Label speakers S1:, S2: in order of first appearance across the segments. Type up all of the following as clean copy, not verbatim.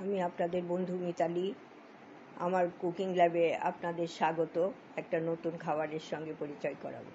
S1: আমি আপনাদের বন্ধু মিতালি। আমার কুকিং ল্যাবে আপনাদের স্বাগত। একটা নতুন খাবারের সঙ্গে পরিচয় করাবো।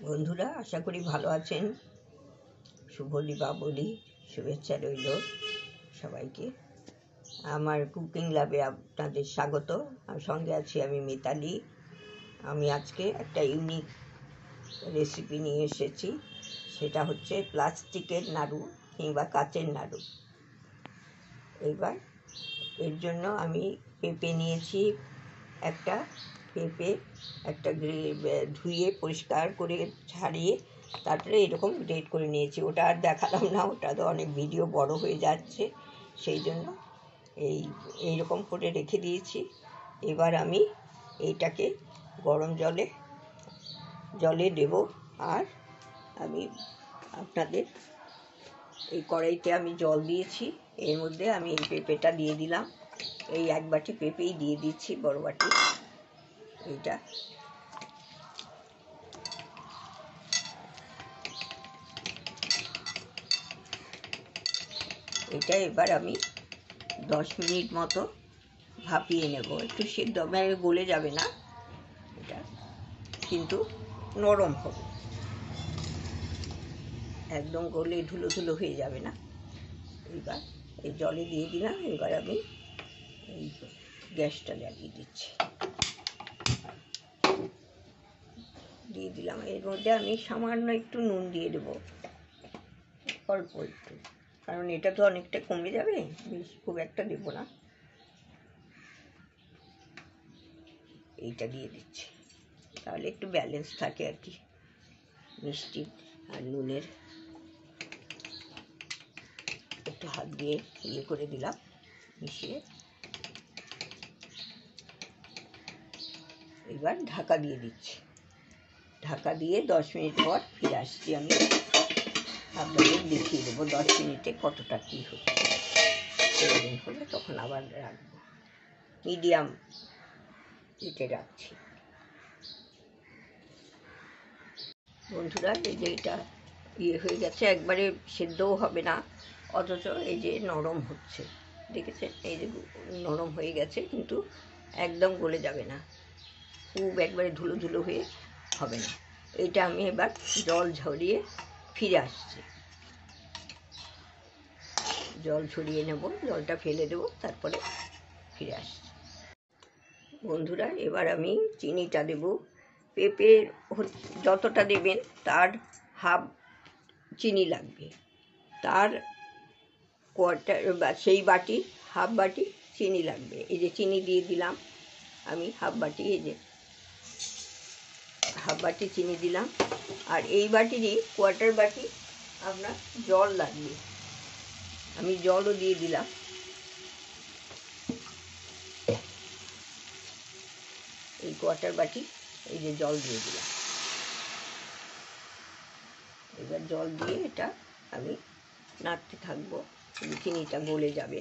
S1: বন্ধুরা, আশা করি ভালো আছেন। শুভ দীপাবলি, শুভেচ্ছা রইল সবাইকে। আমার কুকিং ল্যাবে আপনাদের স্বাগত। সঙ্গে আছি আমি মিতালি। আমি আজকে একটা ইউনিক রেসিপি নিয়ে এসেছি। সেটা হচ্ছে প্লাস্টিকের নাড়ু কিংবা কাচের নাড়ু। এবার এর জন্য আমি পেঁপে নিয়েছি একটা ধুয়ে পরিষ্কার করে ছাড়িয়ে তারপরে এরকম গ্রেট করে নিয়েছি। ওটা আর দেখালাম না, ওটা তো অনেক ভিডিও বড় হয়ে যাচ্ছে, সেই জন্য এইরকম করে রেখে দিয়েছি। এবার আমি এইটাকে গরম জলে দেব। আর আমি আপনাদের এই কড়াইতে আমি জল দিয়েছি, এর মধ্যে আমি এই পেঁপেটা দিয়ে দিলাম। এই এক বাটি পেঁপেই দিয়ে দিচ্ছি, বড় বাটি। এটা এবার আমি 10 মিনিট মতো ভাপিয়ে নেব। একটু সিদ্ধ গলে যাবে না, এটা কিন্তু নরম হবে, একদম গলে ধুলো ধুলো হয়ে যাবে না। এবার এই জলে দিয়ে দিলাম। এবার আমি এই গ্যাসটা জ্বালিয়ে দিয়ে দিলাম। এর মধ্যে আমি সামান্য একটু নুন দিয়ে দেবো, অল্প একটু, কারণ এটা তো অনেকটা কমে যাবে, বেশি খুব একটা দেবো না। এইটা দিয়ে দিচ্ছি, তাহলে একটু ব্যালেন্স থাকে আর কি, মিষ্টি আর নুনের। একটু হাত দিয়ে করে দিলাম, মিশিয়ে। এবার ঢাকা দিয়ে দিচ্ছি। ঢাকা দিয়ে 10 মিনিট পর ফিরে আসছি। আমি আপনাদের দেখিয়ে দেবো 10 মিনিটে কতটা কী হচ্ছে। প্রয়োজন হলে তখন আবার রাখবো, মিডিয়াম হিটে রাখছি। বন্ধুরা, এই যে এটা হয়ে গেছে, একবারে সেদ্ধও হবে না, অথচ এই যে নরম হচ্ছে, দেখেছেন? এই যে নরম হয়ে গেছে, কিন্তু একদম গলে যাবে না, খুব একবারে ধুলো ধুলো হয়ে হবে না। এটা আমি এবার জল ঝরিয়ে ফিরে আসছি। জল ঝরিয়ে নেব, জলটা ফেলে দেবো, তারপরে ফিরে আসছি। বন্ধুরা, এবার আমি চিনিটা দেব। পেঁপে যতটা দেবেন তার হাফ চিনি লাগবে, তার কোয়ার্টার বা সেই বাটি হাফ বাটি চিনি লাগবে। এই যে চিনি দিয়ে দিলাম আমি হাফ বাটি, এই যে হাফ বাটি চিনি দিলাম। আর এই বাটিরই কোয়ার্টার বাটি আপনার জল লাগবে, আমি জলও দিয়ে দিলাম। এই কোয়ার্টার বাটি এই যে জল দিয়ে দিলাম। এবার জল দিয়ে এটা আমি নাড়তে থাকবো, চিনিটা গলে যাবে।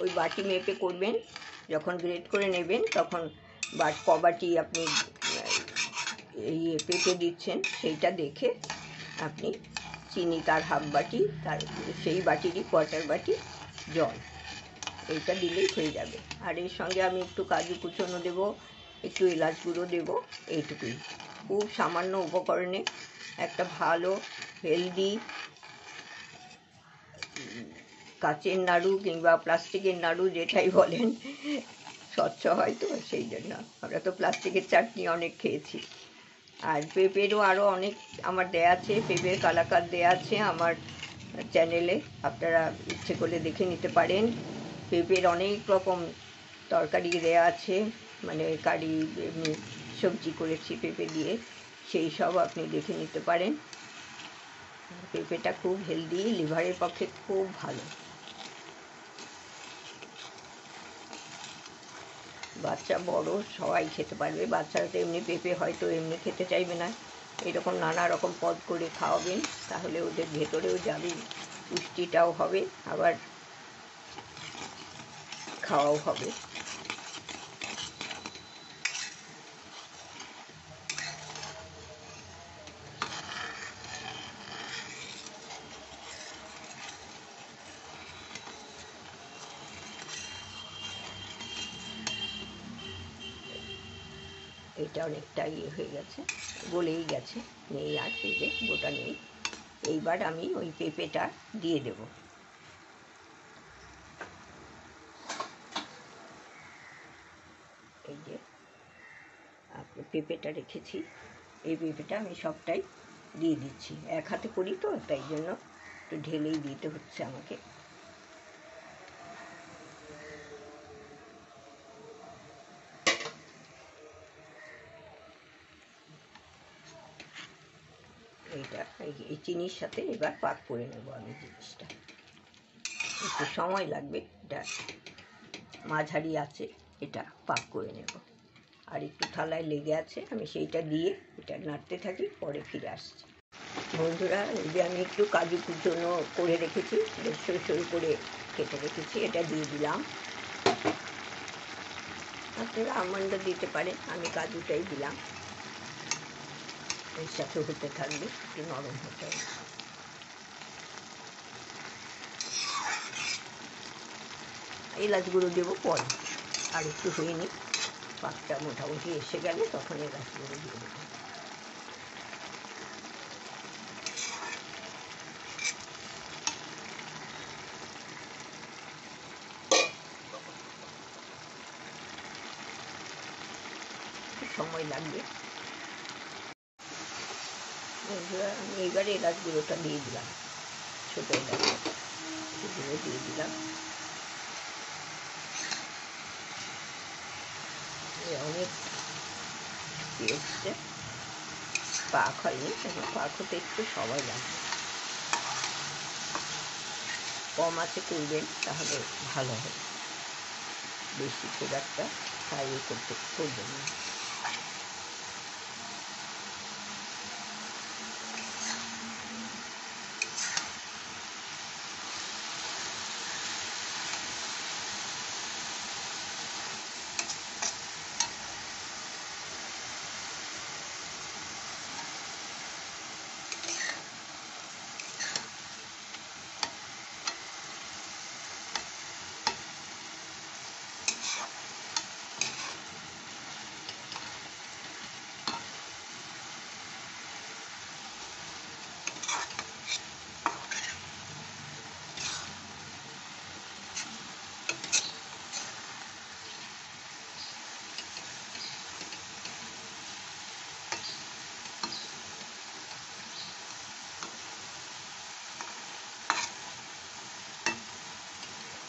S1: ওই বাটি মেপে করবেন, যখন গ্রেট করে নেবেন তখন কবাটি আপনি এই পেঁপে দিচ্ছেন সেইটা দেখে আপনি চিনি তার হাফ বাটি, তার সেই বাটিরই কোয়ার্টার বাটি জল, এইটা দিলেই হয়ে যাবে। আর এর সঙ্গে আমি একটু কাজু কুচনো দেবো, একটু এলাচ গুঁড়ো দেবো, এইটুকুই। খুব সামান্য উপকরণে একটা ভালো হেলদি কাচের নাড়ু কিংবা প্লাস্টিকের নাড়ু যেটাই বলেন, স্বচ্ছ হয় তো, সেই জন্য। আমরা তো প্লাস্টিকের চাটনি অনেক খেয়েছি। আর পেঁপেরও আরও অনেক আমার দেয়া আছে, পেঁপের কালাকাঁদ দেয়া আছে আমার চ্যানেলে, আপনারা ইচ্ছে করলে দেখে নিতে পারেন। পেঁপের অনেক রকম তরকারি দেয়া আছে, মানে কারি এমনি সবজি করেছি পেঁপে দিয়ে, সেই সব আপনি দেখে নিতে পারেন। পেঁপেটা খুব হেলদি, লিভারের পক্ষে খুব ভালো। বাচ্চা বড় সবাই খেতে পারবে। বাচ্চারা তো এমনি পেঁপে হয়তো এমনি খেতে চাইবে না, এরকম নানা রকম পদ করে খাওয়াবেন, তাহলে ওদের ভেতরেও যাবে, পুষ্টিটাও হবে, আবার খাওয়াও হবে। এটা অনেকটা ইয়ে হয়ে গেছে, গলেই গেছে, নেই আর পেঁপে, গোটা নেই। এইবার আমি ওই পেঁপেটা দিয়ে দেব। এই যে পেঁপেটা রেখেছি, এই পেঁপেটা আমি সবটাই দিয়ে দিচ্ছি। এক হাতে করি তো, তাই জন্য একটু ঢেলেই দিতে হচ্ছে আমাকে। এইটা এই চিনির সাথে এবার পাক করে নেব আমি জিনিসটা। একটু সময় লাগবে, এটা মাঝারি আছে, এটা পাক করে নেব। আর একটু থালায় লেগে আছে, আমি সেইটা দিয়ে এটা নাড়তে থাকি, পরে ফিরে আসছি। বন্ধুরা, এই যে আমি একটু কাজু কুচনো করে রেখেছি, সরু সরু করে কেটে রেখেছি, এটা দিয়ে দিলাম। আপনারা আমন্ড দিতে পারেন, আমি কাজুটাই দিলাম। এর সাথে হতে থাকবে, একটু নরম হতে হবে। এলাচ গুঁড়ো দেবো পরে, আর একটু হয়ে নি, পাকটা মোটামুটি এসে গেলে তখন এলাচ গুঁড়ো দিয়ে দেবো। সময় লাগবে। আমি এবারে এলাচ গুঁড়োটা দিয়ে দিলাম, ছোটো এলাচ গুঁড়ো দিয়ে দিলাম। অনেক এসছে, পাক হয়নি, পাক হতে একটু সময় লাগবে। কম আছে করবেন, তাহলে ভালো হবে। বেশি খুব একটা ফ্রাই করবেন না।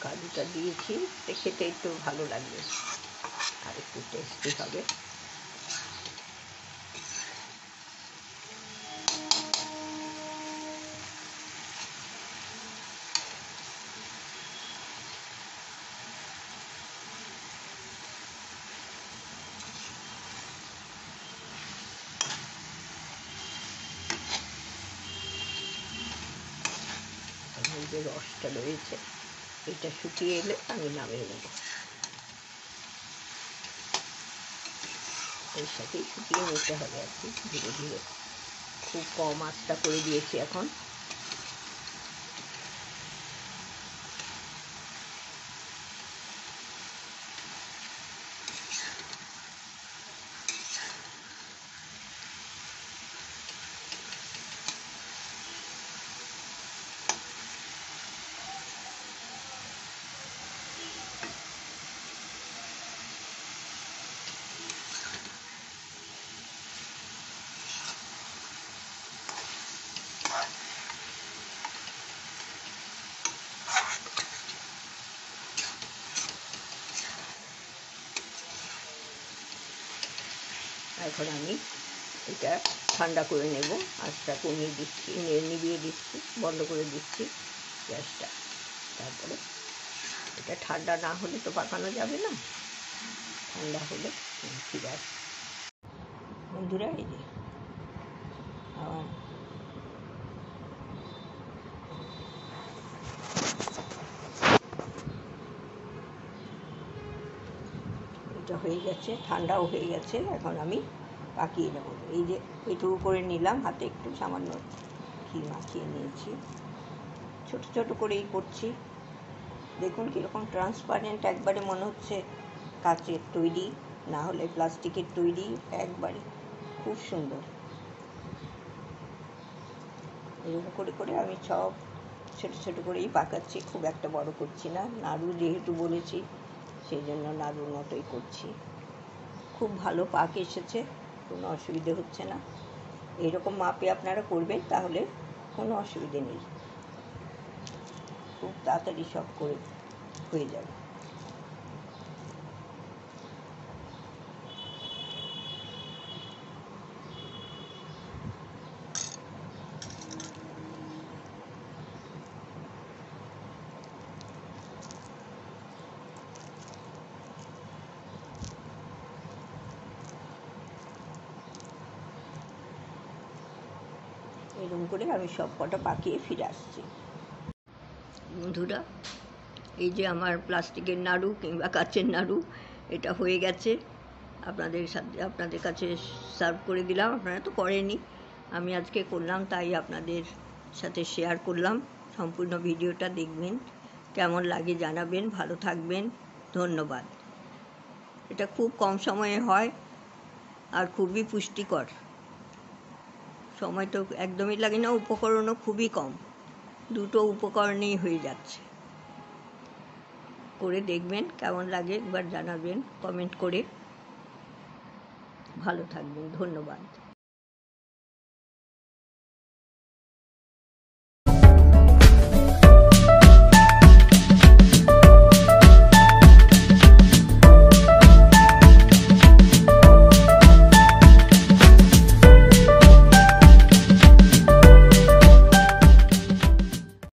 S1: কাজুটা দিয়েছি, খেতে একটু ভালো লাগবে, আর একটু টেস্টি হবে। যে রসটা রয়েছে, এটা শুকিয়ে এলে আমি নামিয়ে নেব। এর সাথেই শুকিয়ে নিতে হবে আর কি, ধীরে ধীরে। খুব কম আঁচটা করে দিয়েছি এখন। এখন আমি এটা ঠান্ডা করে নেব। আঁচটা কমিয়ে দিচ্ছি, নিভিয়ে দিচ্ছি, বন্ধ করে দিচ্ছি গ্যাসটা। তারপরে এটা ঠান্ডা না হলে তো পাকানো যাবে না, ঠান্ডা হলে ফিরে আসবে। বন্ধুরা, এই যে আবার এটা হয়ে গেছে, ঠান্ডাও হয়ে গেছে। এখন আমি পাকিয়ে নেব। এই যে এটুকু করে নিলাম, হাতে একটু সামান্য ঘি মাখিয়ে নিয়েছি, ছোট ছোট করেই করছি। দেখুন কীরকম ট্রান্সপারেন্ট, একবারে মনে হচ্ছে কাচের তৈরি। না হলে প্লাস্টিকের তৈরি একবারে খুব সুন্দর। এরকম করে করে আমি সব ছোট ছোট করেই পাকাচ্ছি, খুব একটা বড় করছি না, নাড়ু যেহেতু বলেছি সেই জন্য নাড়ুর মতোই করছি। খুব ভালো পাক এসেছে, কোনো অসুবিধে হচ্ছে না। এরকম মাপে আপনারা করবেন, তাহলে কোনো অসুবিধে নেই, খুব তাড়াতাড়ি সব করে হয়ে যাবে। এরকম করে আমি সব কটা পাকিয়ে ফিরে আসছি। বন্ধুরা, এই যে আমার প্লাস্টিকের নাড়ু কিংবা কাচের নাড়ু, এটা হয়ে গেছে। আপনাদের কাছে সার্ভ করে দিলাম। আপনারা তো করেনই, আমি আজকে করলাম, তাই আপনাদের সাথে শেয়ার করলাম। সম্পূর্ণ ভিডিওটা দেখবেন, কেমন লাগে জানাবেন। ভালো থাকবেন, ধন্যবাদ। এটা খুব কম সময়ে হয় আর খুবই পুষ্টিকর। সময় তো একদমই লাগে না, উপকরণও খুবই কম, দুটো উপকরণেই হয়ে যাচ্ছে। করে দেখবেন, কেমন লাগে একবার জানাবেন কমেন্ট করে। ভালো থাকবেন, ধন্যবাদ।